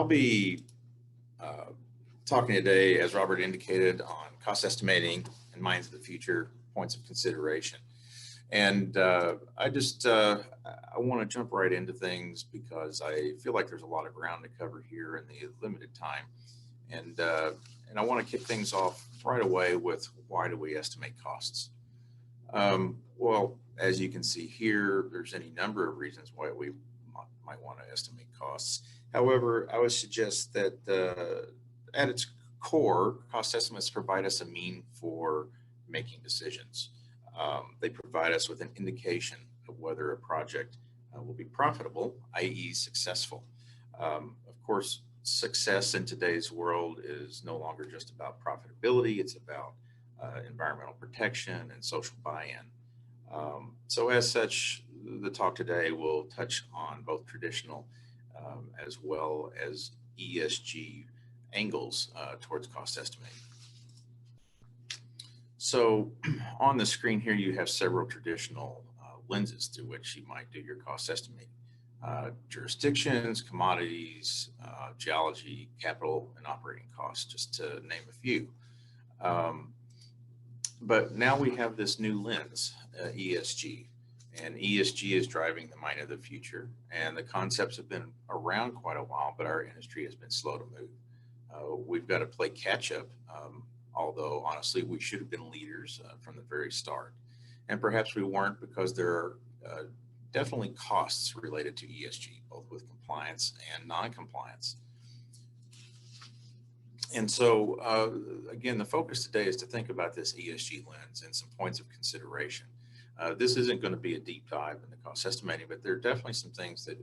I'll be talking today, as Robert indicated, on cost estimating and mines of the future, points of consideration. And I want to jump right into things because I feel like there's a lot of ground to cover here in the limited time. And I want to kick things off right away with, why do we estimate costs? Well, as you can see here, there's any number of reasons why we might want to estimate costs. However, I would suggest that at its core, cost estimates provide us a mean for making decisions. They provide us with an indication of whether a project will be profitable, i.e. successful. Of course, success in today's world is no longer just about profitability, it's about environmental protection and social buy-in. So as such, the talk today will touch on both traditional as well as ESG angles towards cost estimating. So on the screen here, you have several traditional lenses through which you might do your cost estimating. Jurisdictions, commodities, geology, capital, and operating costs, just to name a few. But now we have this new lens, ESG, and ESG is driving the mine of the future. And the concepts have been around quite a while, but our industry has been slow to move. We've got to play catch up, although honestly, we should have been leaders from the very start. And perhaps we weren't, because there are definitely costs related to ESG, both with compliance and non-compliance. And so, again, the focus today is to think about this ESG lens and some points of consideration. This isn't going to be a deep dive into cost estimating, but there are definitely some things that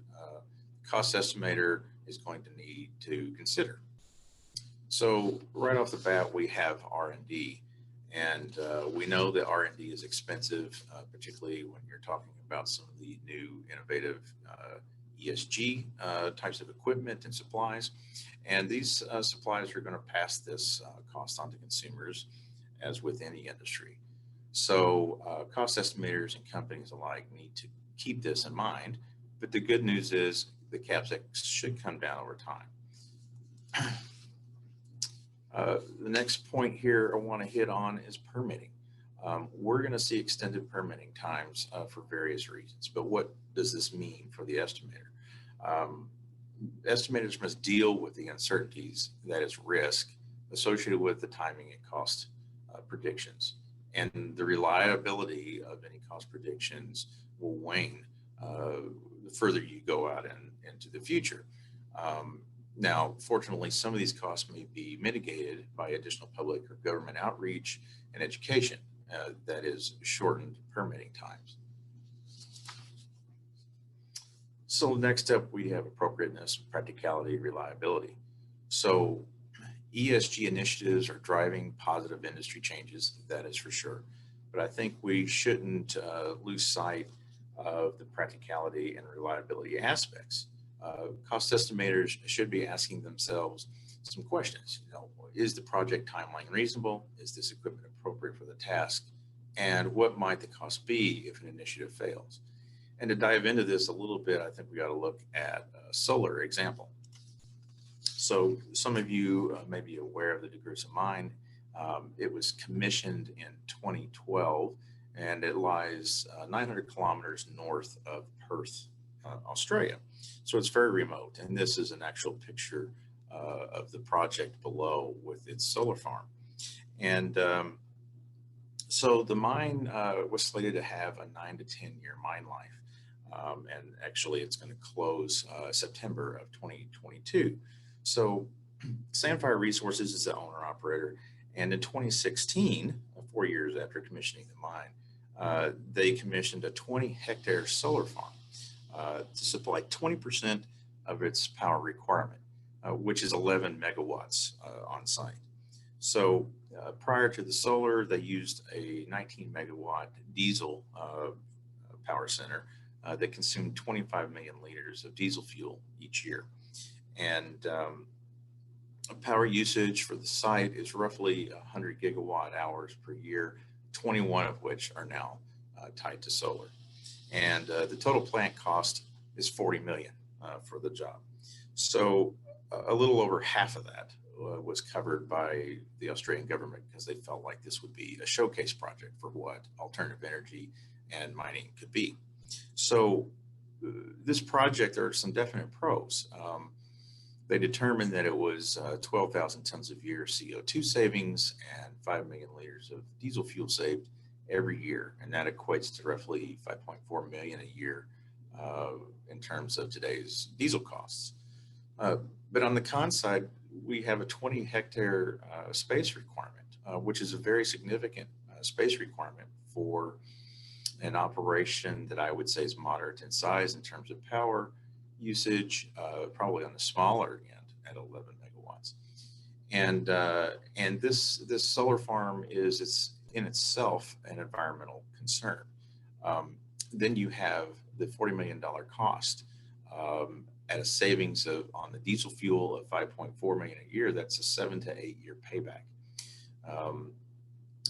cost estimator is going to need to consider. So right off the bat, we have R&D, and we know that R&D is expensive, particularly when you're talking about some of the new innovative ESG types of equipment and supplies. And these supplies are going to pass this cost on to consumers, as with any industry. So cost estimators and companies alike need to keep this in mind. But the good news is the CapEx should come down over time. The next point here I want to hit on is permitting. We're going to see extended permitting times for various reasons, but what does this mean for the estimator? Estimators must deal with the uncertainties, that is risk, associated with the timing and cost predictions. And the reliability of any cost predictions will wane the further you go out into the future. Now, fortunately, some of these costs may be mitigated by additional public or government outreach and education, that is shortened permitting times. So next up, we have appropriateness, practicality, reliability. So ESG initiatives are driving positive industry changes, that is for sure. But I think we shouldn't lose sight of the practicality and reliability aspects. Cost estimators should be asking themselves some questions. Is the project timeline reasonable? Is this equipment appropriate for the task? And what might the cost be if an initiative fails? And to dive into this a little bit, I think we got to look at a solar example. So some of you may be aware of the DeGrussa mine. It was commissioned in 2012, and it lies 900 kilometers north of Perth, Australia. So it's very remote. And this is an actual picture of the project below with its solar farm. And so the mine was slated to have a 9 to 10 year mine life. And actually it's going to close September of 2022. So Sandfire Resources is the owner operator. And in 2016, 4 years after commissioning the mine, they commissioned a 20-hectare solar farm to supply 20% of its power requirement, which is 11 megawatts on site. So prior to the solar, they used a 19 megawatt diesel power center that consumed 25 million liters of diesel fuel each year. And power usage for the site is roughly 100 gigawatt hours per year, 21 of which are now tied to solar. And the total plant cost is 40 million for the job. So a little over half of that was covered by the Australian government because they felt like this would be a showcase project for what alternative energy and mining could be. So this project, there are some definite pros. They determined that it was 12,000 tons of year CO2 savings and 5 million liters of diesel fuel saved every year. And that equates to roughly 5.4 million a year in terms of today's diesel costs. But on the con side, we have a 20 hectare space requirement, which is a very significant space requirement for an operation that I would say is moderate in size in terms of power usage, probably on the smaller end at 11 megawatts. And this solar farm is in itself an environmental concern. Then you have the $40 million cost at a savings on the diesel fuel of 5.4 million a year. That's a 7 to 8 year payback.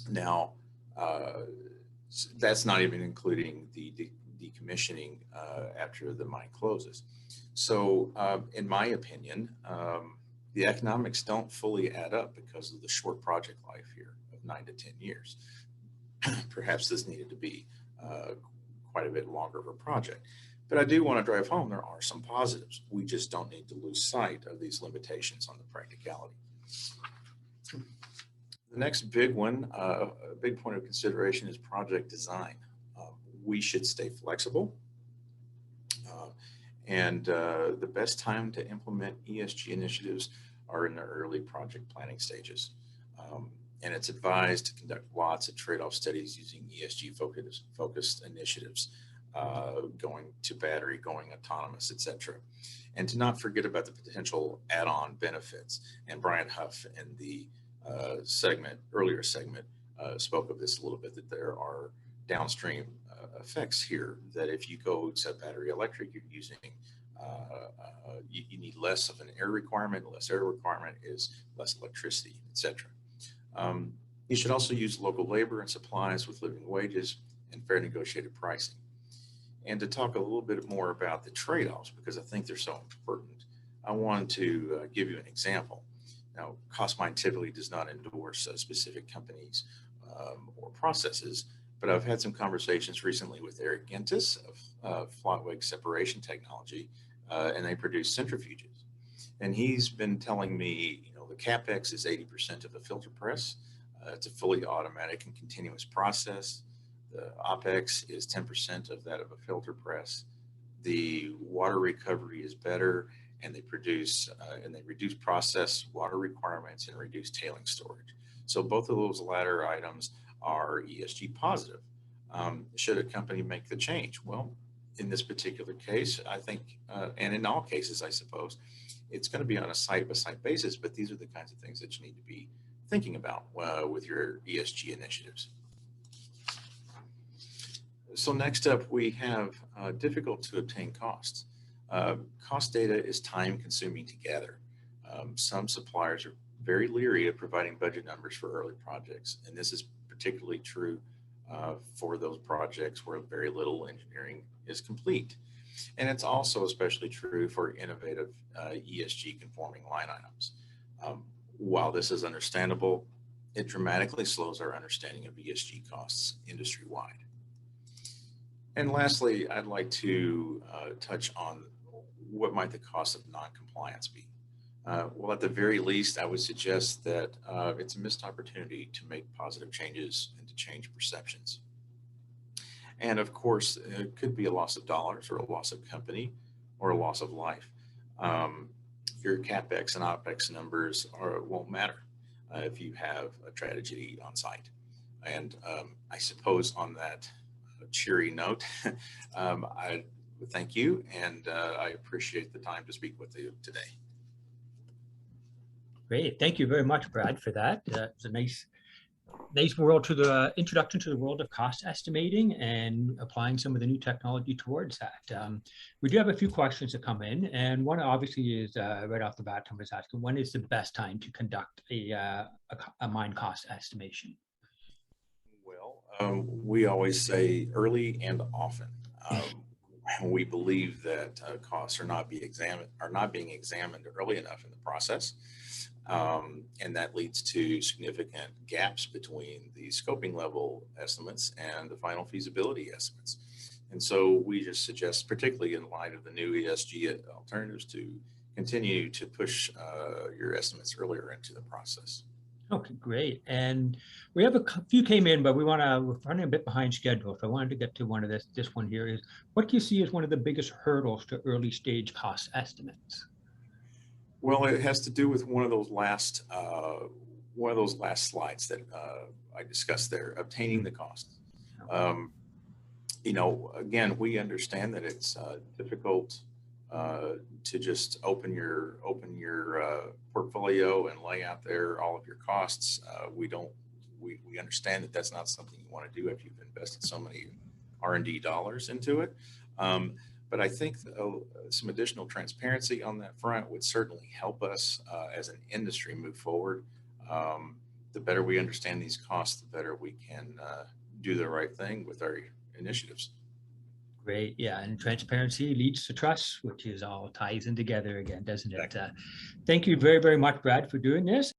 Now, that's not even including the decommissioning after the mine closes. So in my opinion, the economics don't fully add up because of the short project life here of 9 to 10 years. Perhaps this needed to be quite a bit longer of a project. But I do want to drive home there are some positives. We just don't need to lose sight of these limitations on the practicality. The next big one, a big point of consideration is project design. We should stay flexible. And the best time to implement ESG initiatives are in the early project planning stages. And it's advised to conduct lots of trade-off studies using ESG focused initiatives, going to battery, going autonomous, etc. And to not forget about the potential add-on benefits. And Brian Huff in the earlier segment spoke of this a little bit, that there are downstream effects here, that if you go to battery electric, you're using, you need less of an air requirement. Less air requirement is less electricity, etc. You should also use local labor and supplies with living wages and fair negotiated pricing. And to talk a little bit more about the trade-offs, because I think they're so important, I want to give you an example. Now, Costmine typically does not endorse specific companies or processes, but I've had some conversations recently with Eric Gentis of flat-wake separation technology, and they produce centrifuges. And he's been telling me, the CapEx is 80% of a filter press. It's a fully automatic and continuous process. The OpEx is 10% of that of a filter press. The water recovery is better, and they reduce process water requirements and reduce tailing storage. So both of those latter items are ESG positive. Should a company make the change? Well, in this particular case, I think, and in all cases, I suppose, it's going to be on a site-by-site basis, but these are the kinds of things that you need to be thinking about with your ESG initiatives. So next up, we have difficult to obtain costs. Cost data is time consuming to gather. Some suppliers are very leery of providing budget numbers for early projects, and this is particularly true for those projects where very little engineering is complete. And it's also especially true for innovative ESG conforming line items. While this is understandable, it dramatically slows our understanding of ESG costs industry-wide. And lastly, I'd like to touch on what might the cost of non-compliance be. Well, at the very least, I would suggest that it's a missed opportunity to make positive changes and to change perceptions. And of course, it could be a loss of dollars or a loss of company or a loss of life. Your CapEx and OpEx numbers won't matter if you have a tragedy on site. And I suppose on that cheery note, I thank you, and I appreciate the time to speak with you today. Great, thank you very much, Brad, for that. It's a nice world to the introduction to the world of cost estimating and applying some of the new technology towards that. We do have a few questions that come in, and one obviously is right off the bat, somebody's asking, when is the best time to conduct a mine cost estimation? Well, we always say early and often. we believe that costs are not being examined early enough in the process. And that leads to significant gaps between the scoping level estimates and the final feasibility estimates. And so we just suggest, particularly in light of the new ESG alternatives, to continue to push your estimates earlier into the process. Okay, great. And we have a few came in, but we're running a bit behind schedule. So I wanted to get to one of this one here is, what do you see as one of the biggest hurdles to early stage cost estimates? Well, it has to do with one of those last slides that I discussed there, obtaining the cost. Again, we understand that it's difficult to just open your portfolio and lay out there all of your costs. We understand that that's not something you want to do if you've invested so many R&D dollars into it. But I think some additional transparency on that front would certainly help us as an industry move forward. The better we understand these costs, the better we can do the right thing with our initiatives. Great. Yeah. And transparency leads to trust, which is all ties in together again, doesn't it? Thank you very, very much, Brad, for doing this.